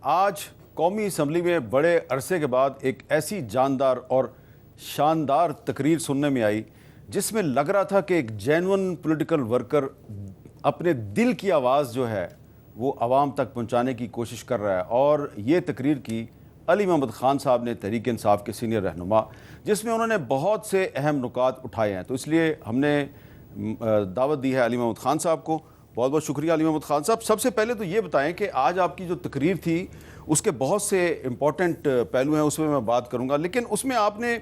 آج قومی اسمبلی میں بڑے عرصے کے بعد ایک ایسی جاندار اور شاندار تقریر سننے میں آئی جس میں لگ رہا تھا کہ ایک جینون پولیٹیکل ورکر اپنے دل کی آواز جو ہے وہ عوام تک پہنچانے کی کوشش کر رہا ہے، اور یہ تقریر کی علی محمد خان صاحب نے تحریک انصاف کے سینئر رہنما، جس میں انہوں نے بہت سے اہم نکات اٹھائے ہیں۔ تو اس لیے ہم نے دعوت دی ہے علی محمد خان صاحب کو۔ بہت بہت شکریہ علی محمد خان صاحب۔ سب سے پہلے تو یہ بتائیں کہ آج آپ کی جو تقریر تھی اس کے بہت سے امپورٹنٹ پہلو ہیں، اس میں بات کروں گا، لیکن اس میں آپ نے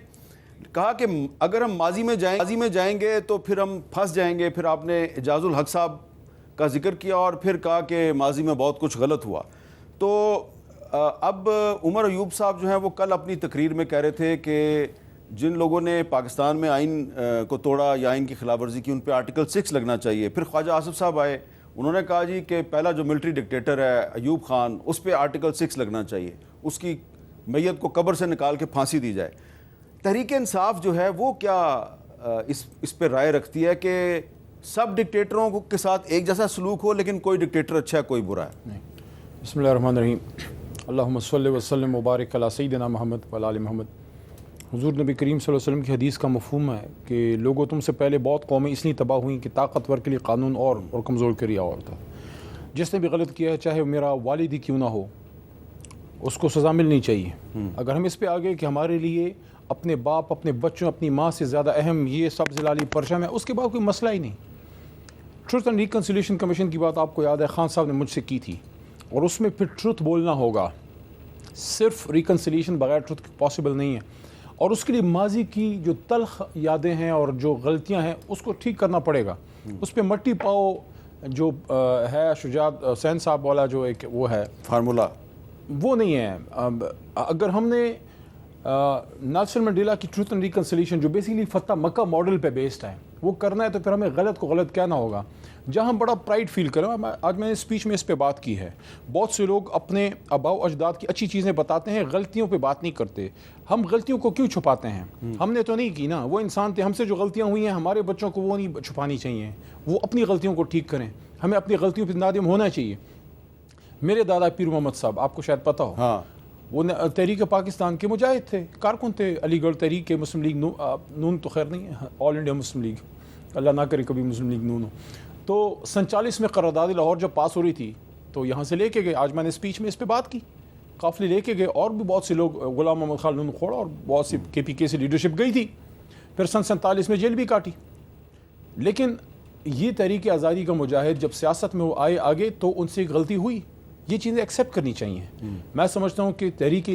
کہا کہ اگر ہم ماضی میں جائیں گے تو پھر ہم پھنس جائیں گے۔ پھر آپ نے اعجاز الحق صاحب کا ذکر کیا اور پھر کہا کہ ماضی میں بہت کچھ غلط ہوا۔ تو اب عمر ایوب صاحب جو ہیں وہ کل اپنی تقریر میں کہہ رہے تھے کہ جن لوگوں نے پاکستان میں آئین کو توڑا یا آئین کی خلاف ورزی کی ان پہ آرٹیکل 6 لگنا چاہیے۔ پھر خواجہ آصف صاحب آئے، انہوں نے کہا جی کہ پہلا جو ملٹری ڈکٹیٹر ہے ایوب خان، اس پہ آرٹیکل 6 لگنا چاہیے، اس کی میت کو قبر سے نکال کے پھانسی دی جائے۔ تحریک انصاف جو ہے وہ کیا اس پہ رائے رکھتی ہے کہ سب ڈکٹیٹروں کے ساتھ ایک جیسا سلوک ہو لیکن کوئی ڈکٹیٹر اچھا ہے کوئی برا ہے؟ بسم اللہ الرحمن الرحیم۔ اللہم صلی وسلم مبارک علی سیدنا محمد و علی محمد۔ حضور نبی کریم صلی اللہ علیہ وسلم کی حدیث کا مفہوم ہے کہ لوگوں تم سے پہلے بہت قومیں اس لیے تباہ ہوئیں کہ طاقتور کے لیے قانون اور کمزور کے لیے اور تھا۔ جس نے بھی غلط کیا ہے چاہے میرا والد ہی کیوں نہ ہو، اس کو سزا ملنی چاہیے۔ اگر ہم اس پہ آگے کہ ہمارے لیے اپنے باپ، اپنے بچوں، اپنی ماں سے زیادہ اہم یہ سب لالی پرچم ہے، اس کے بعد کوئی مسئلہ ہی نہیں۔ ٹروتھ اینڈ ریکنسیلیشن کمیشن کی بات آپ کو یاد ہے خان صاحب نے مجھ سے کی تھی، اور اس میں پھر ٹروتھ بولنا ہوگا، صرف ریکنسیلیشن بغیر ٹروتھ پاسبل نہیں ہے، اور اس کے لیے ماضی کی جو تلخ یادیں ہیں اور جو غلطیاں ہیں اس کو ٹھیک کرنا پڑے گا۔ اس پہ مٹی پاؤ جو ہے شجاعت حسین صاحب والا جو ایک وہ ہے فارمولا، وہ نہیں ہے۔ اگر ہم نے نیلسن منڈیلا کی ٹروتھ اینڈ ریکنسیلیشن جو بیسیکلی فتح مکہ ماڈل پہ بیسڈ ہے وہ کرنا ہے، تو پھر ہمیں غلط کو غلط کہنا ہوگا۔ جہاں ہم بڑا پرائڈ فیل کریں، آج میں نے اسپیچ میں اس پہ بات کی ہے، بہت سے لوگ اپنے آباء و اجداد کی اچھی چیزیں بتاتے ہیں، غلطیوں پہ بات نہیں کرتے۔ ہم غلطیوں کو کیوں چھپاتے ہیں؟ ہم نے تو نہیں کی نا، وہ انسان تھے، ہم سے جو غلطیاں ہوئی ہیں ہمارے بچوں کو وہ نہیں چھپانی چاہیے، وہ اپنی غلطیوں کو ٹھیک کریں، ہمیں اپنی غلطیوں پہ نادم ہونا چاہیے۔ میرے دادا پیر محمد صاحب، آپ کو شاید پتہ ہو، ہاں، وہ تحریک پاکستان کے مجاہد تھے، کارکن تھے، علی گڑھ تحریک کے مسلم لیگ نون تو خیر نہیں ہے، آل انڈیا مسلم لیگ، اللہ نہ کرے کبھی مسلم لیگ نون ہو۔ تو 47 میں قرارداد لاہور جب پاس ہو رہی تھی تو یہاں سے لے کے گئے، آج میں نے اسپیچ میں اس پہ بات کی، قافلے لے کے گئے، اور بھی بہت سے لوگ، غلام محمد خالد نون کھوڑا اور بہت سی کے پی کے سے لیڈرشپ گئی تھی، پھر سن 47 میں جیل بھی کاٹی۔ لیکن یہ تحریک آزادی کا مجاہد جب سیاست میں وہ آئے آگے تو ان سے غلطی ہوئی، یہ چیزیں ایکسیپٹ کرنی چاہیے۔ میں سمجھتا ہوں کہ تحریک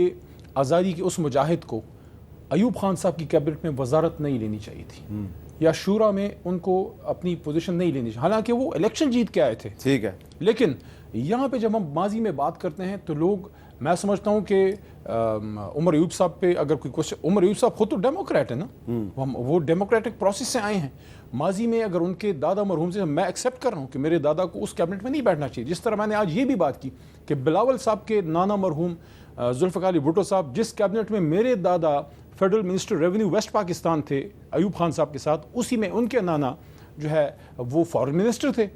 آزادی کے اس مجاہد کو ایوب خان صاحب کی کیبنٹ میں وزارت نہیں لینی چاہیے تھی، یا شورا میں ان کو اپنی پوزیشن نہیں لینی چاہیے، حالانکہ وہ الیکشن جیت کے آئے تھے، ٹھیک ہے۔ لیکن یہاں پہ جب ہم ماضی میں بات کرتے ہیں تو لوگ، میں سمجھتا ہوں کہ عمر ایوب صاحب پہ اگر کوئی کوشچن، عمر ایوب صاحب خود تو ڈیموکریٹ ہے نا، وہ ڈیموکریٹک پروسیس سے آئے ہیں۔ ماضی میں اگر ان کے دادا مرحوم سے، میں ایکسیپٹ کر رہا ہوں کہ میرے دادا کو اس کیبنٹ میں نہیں بیٹھنا چاہیے، جس طرح میں نے آج یہ بھی بات کی کہ بلاول صاحب کے نانا مرحوم ذوالفقار علی بھٹو صاحب جس کیبنٹ میں میرے دادا federal minister revenue West Pakistan تھے ایوب خان صاحب کے ساتھ، اسی میں ان کے نانا جو ہے وہ فارن منسٹر تھے۔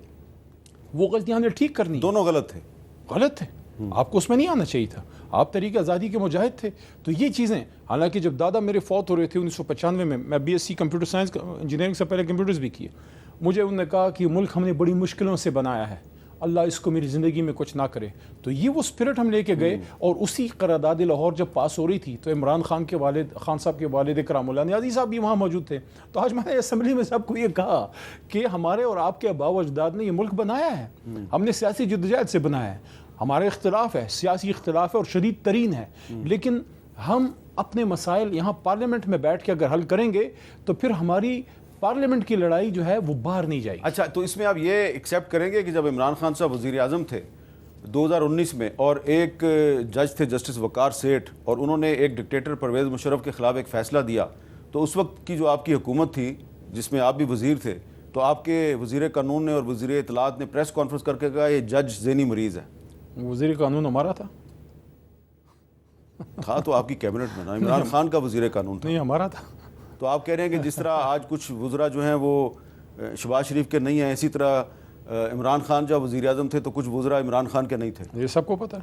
وہ غلطیاں ہم نے ٹھیک کرنی، دونوں غلط تھے، آپ کو اس میں نہیں آنا چاہیے تھا، آپ تحریک آزادی کے مجاہد تھے۔ تو یہ چیزیں، حالانکہ جب دادا میرے فوت ہو رہے تھے 1995 میں B S C computer science engineering سے پہلے کمپیوٹرز بھی کیے، مجھے انہوں نے کہا کہ ملک ہم نے بڑی مشکلوں سے بنایا ہے، اللہ اس کو میری زندگی میں کچھ نہ کرے۔ تو یہ وہ اسپرٹ ہم لے کے گئے، اور اسی قرارداد لاہور جب پاس ہو رہی تھی تو عمران خان کے والد، خان صاحب کے والد کرام اللہ نیازی صاحب بھی وہاں موجود تھے۔ تو آج میں نے اسمبلی میں سب کو یہ کہا کہ ہمارے اور آپ کے آباء و اجداد نے یہ ملک بنایا ہے، ہم نے سیاسی جدوجہد سے بنایا ہے، ہمارے اختلاف ہے، سیاسی اختلاف ہے اور شدید ترین ہے، لیکن ہم اپنے مسائل یہاں پارلیمنٹ میں بیٹھ کے اگر حل کریں گے تو پھر ہماری پارلیمنٹ کی لڑائی جو ہے وہ باہر نہیں جائے گی۔ اچھا، تو اس میں آپ یہ ایکسیپٹ کریں گے کہ جب عمران خان صاحب وزیر اعظم تھے 2019 میں، اور ایک جج تھے جسٹس وقار سیٹھ، اور انہوں نے ایک ڈکٹیٹر پرویز مشرف کے خلاف ایک فیصلہ دیا، تو اس وقت کی جو آپ کی حکومت تھی جس میں آپ بھی وزیر تھے، تو آپ کے وزیر قانون نے اور وزیر اطلاعات نے پریس کانفرنس کر کے کہا یہ جج ذہنی مریض ہے۔ وزیر قانون ہمارا تھا تو آپ کی کیبنٹ میں نا عمران خان کا وزیر قانون تھا، نہیں ہمارا تھا۔ تو آپ کہہ رہے ہیں کہ جس طرح آج کچھ وزراء جو ہیں وہ شہباز شریف کے نہیں ہیں، اسی طرح عمران خان جب وزیر اعظم تھے تو کچھ وزراء عمران خان کے نہیں تھے۔ یہ سب کو پتہ ہے،